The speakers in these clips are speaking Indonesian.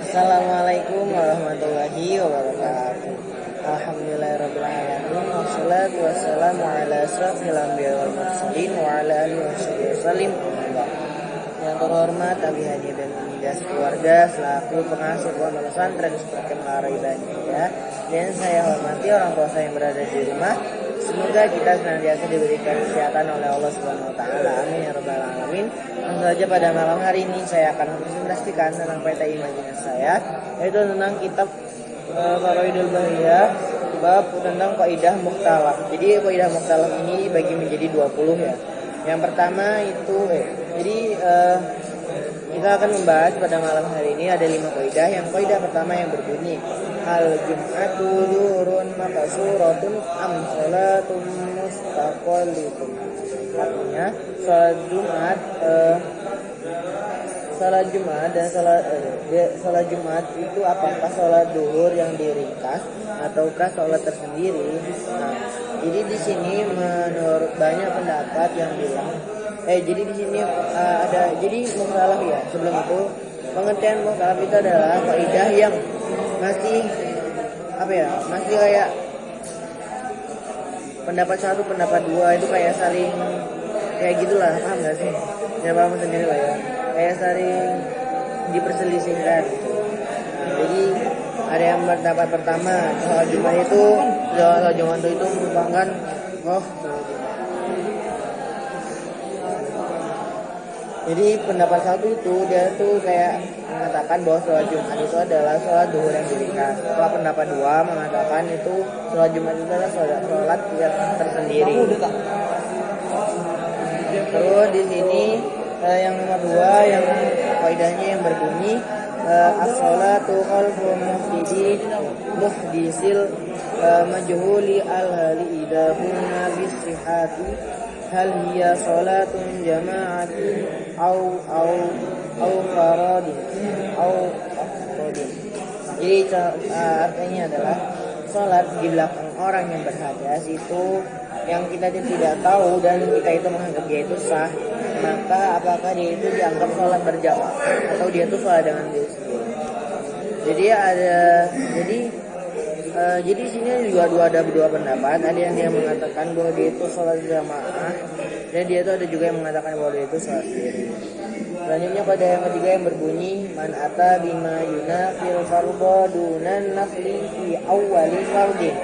Assalamualaikum warahmatullahi wabarakatuh. Alhamdulillahirrabbilalamin. Wassalatu wassalamu ala asrafil anbiya wal mursalin wa ala alihi wasallim. Yang terhormat Abi Haji dan Midas keluarga selaku pengasuh pondok pesantren seperti ya. Dan saya hormati orang tua saya yang berada di rumah. Semoga kita senantiasa diberikan kesehatan oleh Allah Subhanahu wa taala. Amin ya rabbal alamin. Langsung saja pada malam hari ini saya akan mempresentasikan tentang materi imajinasi saya, yaitu tentang kitab Faraidul Bahiyah, bab tentang kaidah mukhtalaf. Jadi kaidah mukhtalaf ini bagi menjadi 20 ya. Yang pertama itu kita akan membahas pada malam hari ini ada 5 kaidah. Yang kaidah pertama yang berbunyi al-jum'atu zuhurun maqsuratun am salatun mustaqillatun. Artinya salat Jumat dan salat Jumat itu apakah salat duhur yang diringkas ataukah salat tersendiri? Nah, jadi di sini menurut banyak pendapat yang bilang jadi di sini jadi mukhtalaf ya. Sebelum itu pengertian mukhtalaf itu adalah kaidah yang masih masih kayak pendapat satu pendapat dua itu kayak saling kayak gitulah, paham gak sih? Ya paham sendiri lah ya, kayak saling diperselisihkan gitu. Nah, jadi ada yang pendapat pertama soal Jumat itu merupakan jadi pendapat satu itu dia tuh kayak mengatakan bahwa sholat Jumat itu adalah sholat duhur yang diringkas. Setelah pendapat dua mengatakan itu sholat Jumat itu adalah sholat yang tersendiri. Terus di sini yang nomor 2 yang kaidahnya yang berbunyi as-sholatu khalfu muhdisil majhuli al-hali idahuna bisihati hal hiya sholatun jama'atin au faradin. Jadi artinya adalah sholat di belakang orang yang berhadas itu yang kita tidak tahu dan kita itu menganggap dia itu sah, maka apakah dia itu dianggap sholat berjamaah atau dia itu sholat dengan diri sendiri. Jadi di sini juga ada dua pendapat. Ada yang dia mengatakan bahwa dia itu sholat jamaah, dan dia itu ada juga yang mengatakan bahwa dia itu sholat sendiri. Selanjutnya pada yang ketiga yang berbunyi man ata bima yunafil fardhu dunan nafli fi awwali fardin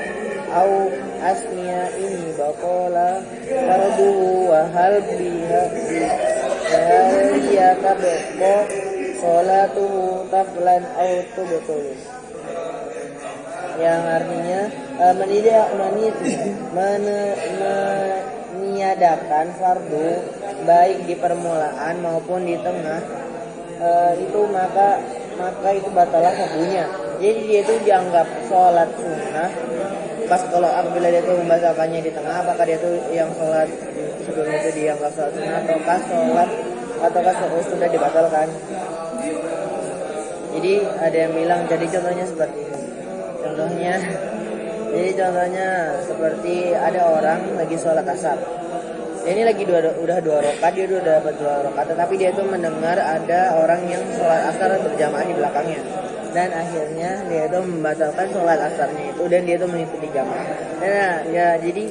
au asmiya ini baqala farduhu wa hal biha ya tabqa sholatuhu taflan au tubtul. Yang artinya meniadakan fardu baik di permulaan maupun di tengah itu maka itu batalah hukumnya. Jadi dia itu dianggap sholat sunnah pas kalau apabila dia itu membacakannya di tengah, apakah dia itu yang sholat sebelum itu dianggap sholat sunnah ataukah sudah dibatalkan. Jadi ada yang bilang jadi contohnya seperti ini. Contohnya seperti ada orang lagi sholat asar. Ini lagi udah 2 rakaat, dia udah dapat 2 rakaat, tetapi dia itu mendengar ada orang yang sholat asar berjamaah di belakangnya. Dan akhirnya dia itu membatalkan sholat asarnya itu dan dia itu mengikuti jamaah. Jadi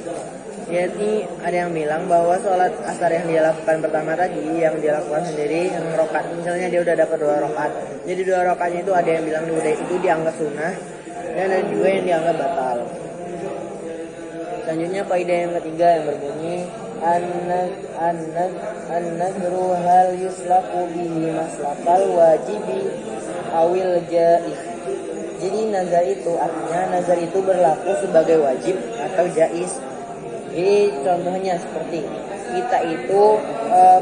ini ada yang bilang bahwa sholat asar yang dia lakukan pertama tadi, yang dia lakukan sendiri, yang rakaat, misalnya dia udah dapat 2 rakaat. Jadi 2 rakaatnya itu ada yang bilang itu dianggap sunnah dan ada juga yang dianggap batal. Selanjutnya kaidah yang ketiga yang berbunyi an-nadru hal yuslaku bihi maslakal wajibi awil jaiz. Jadi nazar itu artinya nazar itu berlaku sebagai wajib atau jaiz. Jadi contohnya seperti kita itu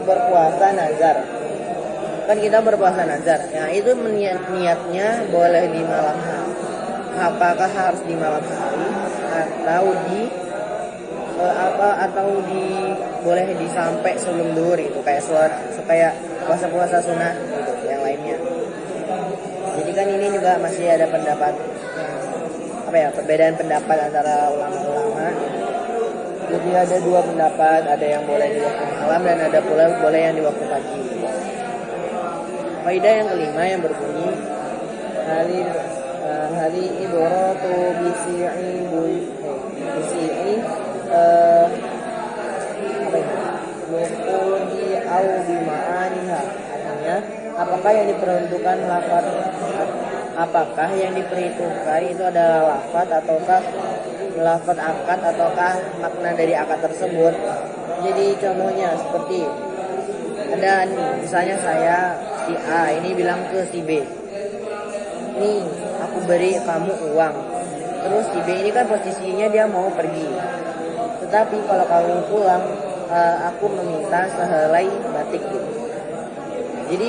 berpuasa nazar. Kan kita berpuasa nazar. Nah, itu niatnya boleh di malam hari. Apakah harus di malam hari atau boleh disampai sebelum duhur itu kayak puasa sunnah gitu yang lainnya. Jadi kan ini juga masih ada pendapat perbedaan pendapat antara ulama-ulama. Jadi ada 2 pendapat, ada yang boleh di waktu malam dan ada pula boleh yang di waktu pagi. Kaidah yang kelima yang berbunyi hali ibratu bisi'i apa ini? Nuqudi au bima'aniha. Artinya, apakah yang diperuntukkan lafaz, apakah yang diperhitungkan itu adalah lafaz ataukah lafaz akad ataukah makna dari akad tersebut. Jadi contohnya seperti ada nih, misalnya saya si A ini bilang ke si B, nih aku beri kamu uang. Terus si B ini kan posisinya dia mau pergi, tetapi kalau kamu pulang aku meminta sehelai batik gitu. Jadi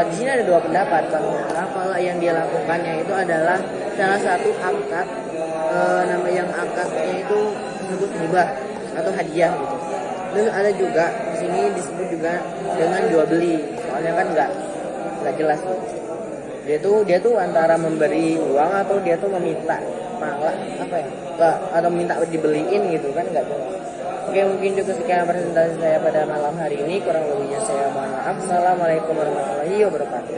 di sini ada dua pendapat, kalau yang dia lakukannya itu adalah salah satu akad, nama yang akadnya itu disebut hibah atau hadiah gitu. Terus ada juga di sini disebut juga dengan jual beli, soalnya kan nggak jelas gitu. Dia tuh antara memberi uang atau dia tuh meminta malah apa ya, atau minta dibeliin gitu kan, nggak jelas. Oke, mungkin cukup sekian presentasi saya pada malam hari ini. Kurang lebihnya saya mohon maaf. Assalamualaikum warahmatullahi wabarakatuh.